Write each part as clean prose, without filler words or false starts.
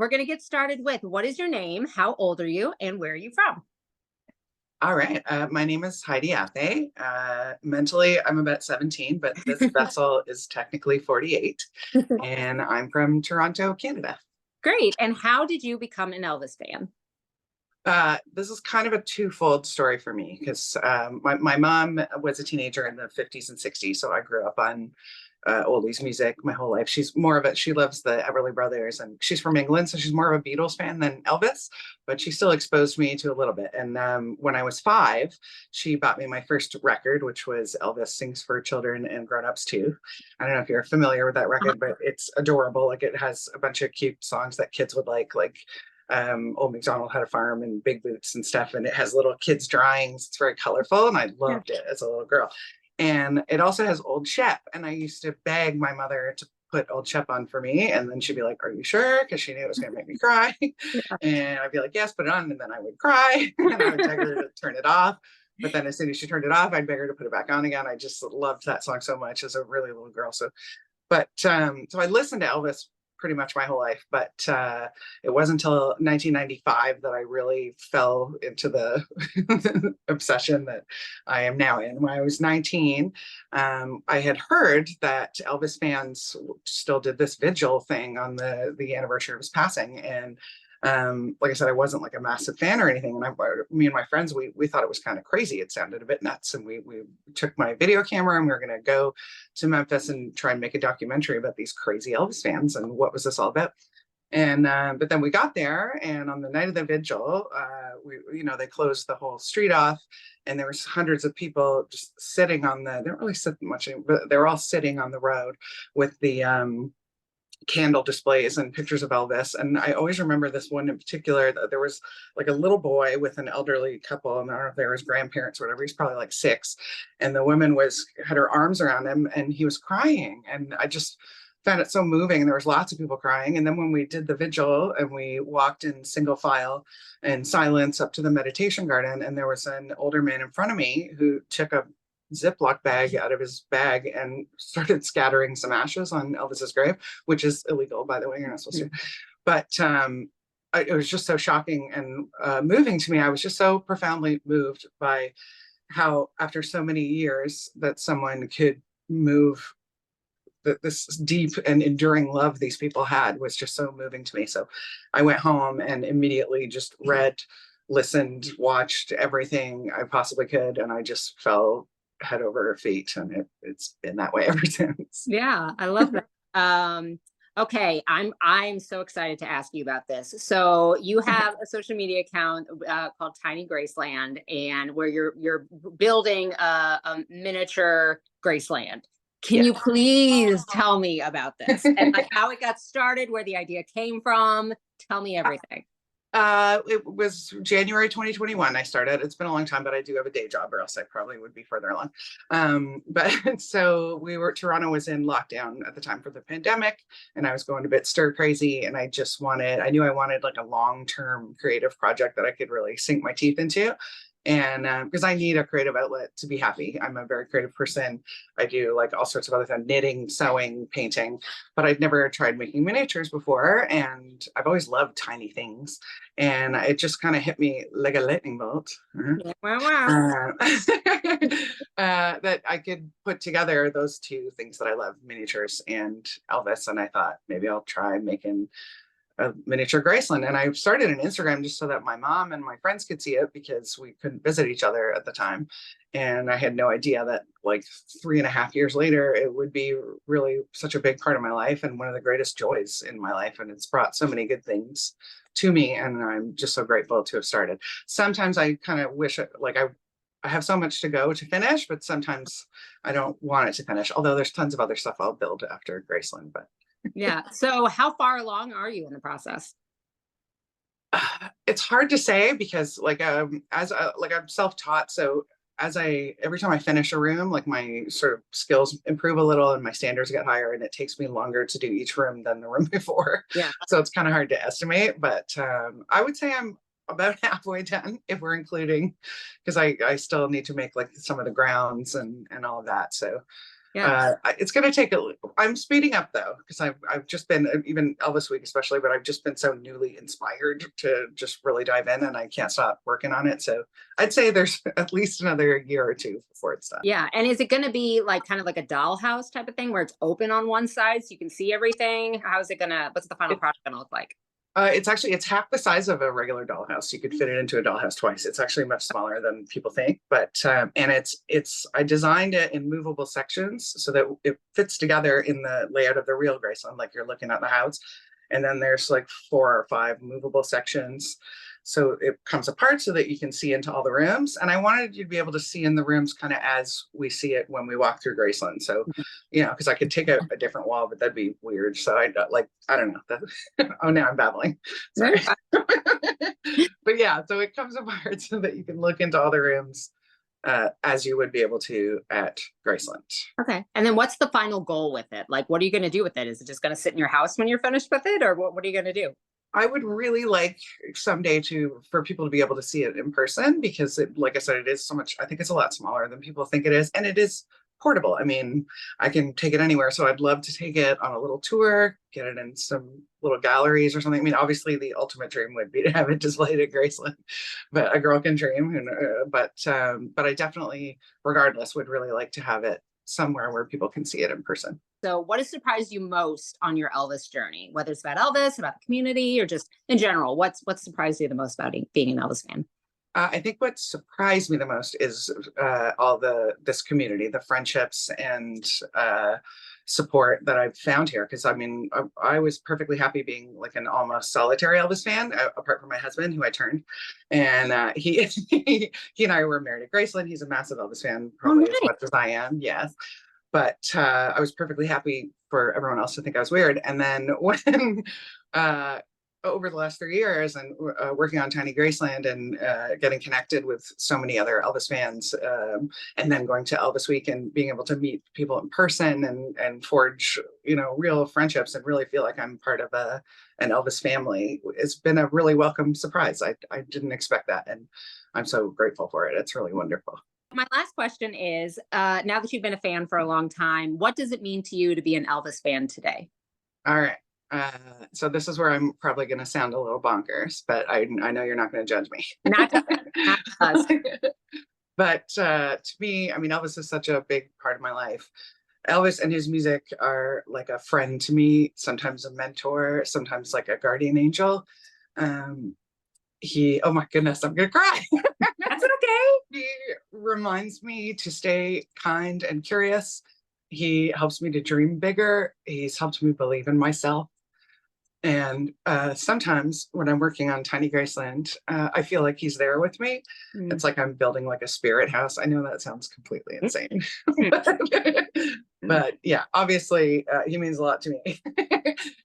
we're going to get started with what is your name, how old are you, and where are you from? All right. My name is Heidi. Mentally, I'm about 17, but this vessel is technically 48. And I'm from Toronto, Canada. Great. And how did you become an Elvis fan? This is kind of a twofold story for me because my mom was a teenager in the 50s and 60s. So I grew up on oldies music my whole life. She loves the Everly Brothers, and she's from England. So she's more of a Beatles fan than Elvis, but she still exposed me to a little bit. And when I was 5, she bought me my first record, which was Elvis Sings for Children and Grown-Ups Too. I don't know if you're familiar with that record, but it's adorable. Like, it has a bunch of cute songs that kids would like Old MacDonald Had a Farm and Big Boots and stuff, and it has little kids drawings. It's very colorful, and I loved it as a little girl. And it also has Old Shep, and I used to beg my mother to put Old Shep on for me, and then she'd be like, "Are you sure?" Because she knew it was going to make me cry. Yeah. And I'd be like, "Yes, put it on," and then I would cry, and I would beg her to turn it off. But then as soon as she turned it off, I'd beg her to put it back on again. I just loved that song so much as a really little girl. So I listened to Elvis pretty much my whole life, but it wasn't until 1995 that I really fell into the obsession that I am now in. When I was 19, I had heard that Elvis fans still did this vigil thing on the anniversary of his passing, and like I said, I wasn't like a massive fan or anything. And me and my friends, we thought it was kind of crazy. It sounded a bit nuts. And we took my video camera and we were going to go to Memphis and try and make a documentary about these crazy Elvis fans and what was this all about. And but then we got there, and on the night of the vigil, they closed the whole street off, and there was hundreds of people just sitting on they don't really sit much, but they were all sitting on the road with the candle displays and pictures of Elvis. And I always remember this one in particular. There was like a little boy with an elderly couple, and I don't know if they were his grandparents or whatever. He's probably like 6, and the woman had her arms around him, and he was crying. And I just found it so moving. And there was lots of people crying. And then when we did the vigil and we walked in single file in silence up to the meditation garden, and there was an older man in front of me who took a Ziploc bag out of his bag and started scattering some ashes on Elvis's grave, which is illegal, by the way. You're not supposed to. But it was just so shocking and moving to me. I was just so profoundly moved by how, after so many years, that someone could move this deep and enduring love these people had was just so moving to me. So I went home and immediately just read, listened, watched everything I possibly could, and I just fell head over feet, and it's been that way ever since. Yeah, I love that. Okay, I'm so excited to ask you about this. So you have a social media account called Tiny Graceland, and where you're building a miniature Graceland. Can you please tell me about this and like how it got started, where the idea came from? Tell me everything. It was January 2021 I started. It's been a long time, but I do have a day job, or else I probably would be further along. But so Toronto was in lockdown at the time for the pandemic, and I was going a bit stir crazy, and I knew I wanted like a long-term creative project that I could really sink my teeth into. And because I need a creative outlet to be happy. I'm a very creative person. I do like all sorts of other things: knitting, sewing, painting, but I've never tried making miniatures before. And I've always loved tiny things. And it just kind of hit me like a lightning bolt. Wow. That I could put together those two things that I love, miniatures and Elvis. And I thought maybe I'll try making a miniature Graceland. And I started an Instagram just so that my mom and my friends could see it, because we couldn't visit each other at the time. And I had no idea that like 3.5 years later, it would be really such a big part of my life and one of the greatest joys in my life. And it's brought so many good things to me. And I'm just so grateful to have started. Sometimes I kind of wish I have so much to go to finish, but sometimes I don't want it to finish. Although there's tons of other stuff I'll build after Graceland, but Yeah. So how far along are you in the process? it's hard to say, because I'm self-taught. So every time I finish a room, like my sort of skills improve a little and my standards get higher, and it takes me longer to do each room than the room before. Yeah. So it's kind of hard to estimate, but I would say I'm about halfway done, if we're including, because I still need to make like some of the grounds and all of that. So Yeah. It's going to take I'm speeding up though, because I've just been, even Elvis week especially, but I've just been so newly inspired to just really dive in, and I can't stop working on it. So I'd say there's at least another year or two before it's done. Yeah. And is it going to be like kind of like a dollhouse type of thing where it's open on one side so you can see everything? How's it gonna, what's the final It, product gonna look like? it's half the size of a regular dollhouse. You could fit it into a dollhouse twice. It's actually much smaller than people think, but and it's I designed it in movable sections so that it fits together in the layout of the real Graceland, like you're looking at the house. And then there's like 4 or 5 movable sections. So it comes apart so that you can see into all the rooms. And I wanted you to be able to see in the rooms kind of as we see it when we walk through Graceland. So, because I could take a different wall, but that'd be weird. So I don't know. Oh, now I'm babbling. Sorry. But yeah, so it comes apart so that you can look into all the rooms as you would be able to at Graceland. Okay. And then what's the final goal with it? Like, what are you going to do with it? Is it just going to sit in your house when you're finished with it? Or what are you going to do? I would really like someday for people to be able to see it in person, because like I said, it is so much, I think it's a lot smaller than people think it is. And it is portable. I mean, I can take it anywhere. So I'd love to take it on a little tour, get it in some little galleries or something. I mean, obviously the ultimate dream would be to have it displayed at Graceland, but a girl can dream. But I definitely, regardless, would really like to have it somewhere where people can see it in person. So what has surprised you most on your Elvis journey, whether it's about Elvis, about the community, or just in general? What's surprised you the most about being an Elvis fan? I think what surprised me the most is all this community, the friendships and support that I've found here. Because I mean, I was perfectly happy being like an almost solitary Elvis fan, apart from my husband, who I turned, and he he and I were married at Graceland. He's a massive Elvis fan, probably as much as I am. Yes, but I was perfectly happy for everyone else to think I was weird. And then when over the last 3 years and working on Tiny Graceland and getting connected with so many other Elvis fans, and then going to Elvis Week and being able to meet people in person and forge, real friendships and really feel like I'm part of an Elvis family, it's been a really welcome surprise. I didn't expect that, and I'm so grateful for it. It's really wonderful. My last question is, now that you've been a fan for a long time, what does it mean to you to be an Elvis fan today? All right. So this is where I'm probably going to sound a little bonkers, but I know you're not going to judge me. Not us. But to me, I mean, Elvis is such a big part of my life. Elvis and his music are like a friend to me, sometimes a mentor, sometimes like a guardian angel. Oh my goodness, I'm going to cry. That's okay. He reminds me to stay kind and curious. He helps me to dream bigger. He's helped me believe in myself. And sometimes when I'm working on Tiny Graceland, I feel like he's there with me. It's like I'm building like a spirit house. I know that sounds completely insane. But yeah, obviously he means a lot to me,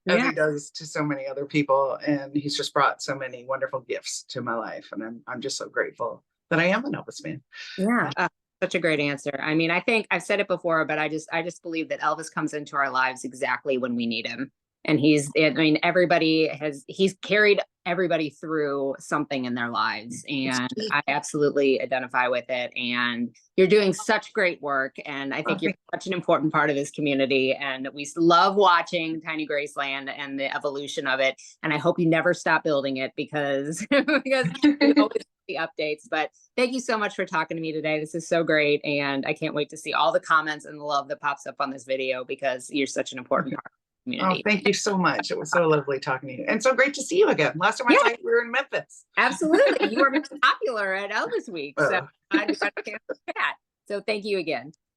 as he does to so many other people. And he's just brought so many wonderful gifts to my life. And I'm just so grateful that I am an Elvis fan. Yeah. Such a great answer. I mean, I think I've said it before, but I just believe that Elvis comes into our lives exactly when we need him. And he's carried everybody through something in their lives. And I absolutely identify with it. And you're doing such great work. And I think you're such an important part of this community. And we love watching Tiny Graceland and the evolution of it. And I hope you never stop building it because we always the updates. But thank you so much for talking to me today. This is so great. And I can't wait to see all the comments and the love that pops up on this video because you're such an important part. Oh, thank you so much. It was so lovely talking to you, and so great to see you again. Last time I saw you, we were in Memphis. Absolutely, you were popular at Elvis Week, so I got a chance to chat. So thank you again.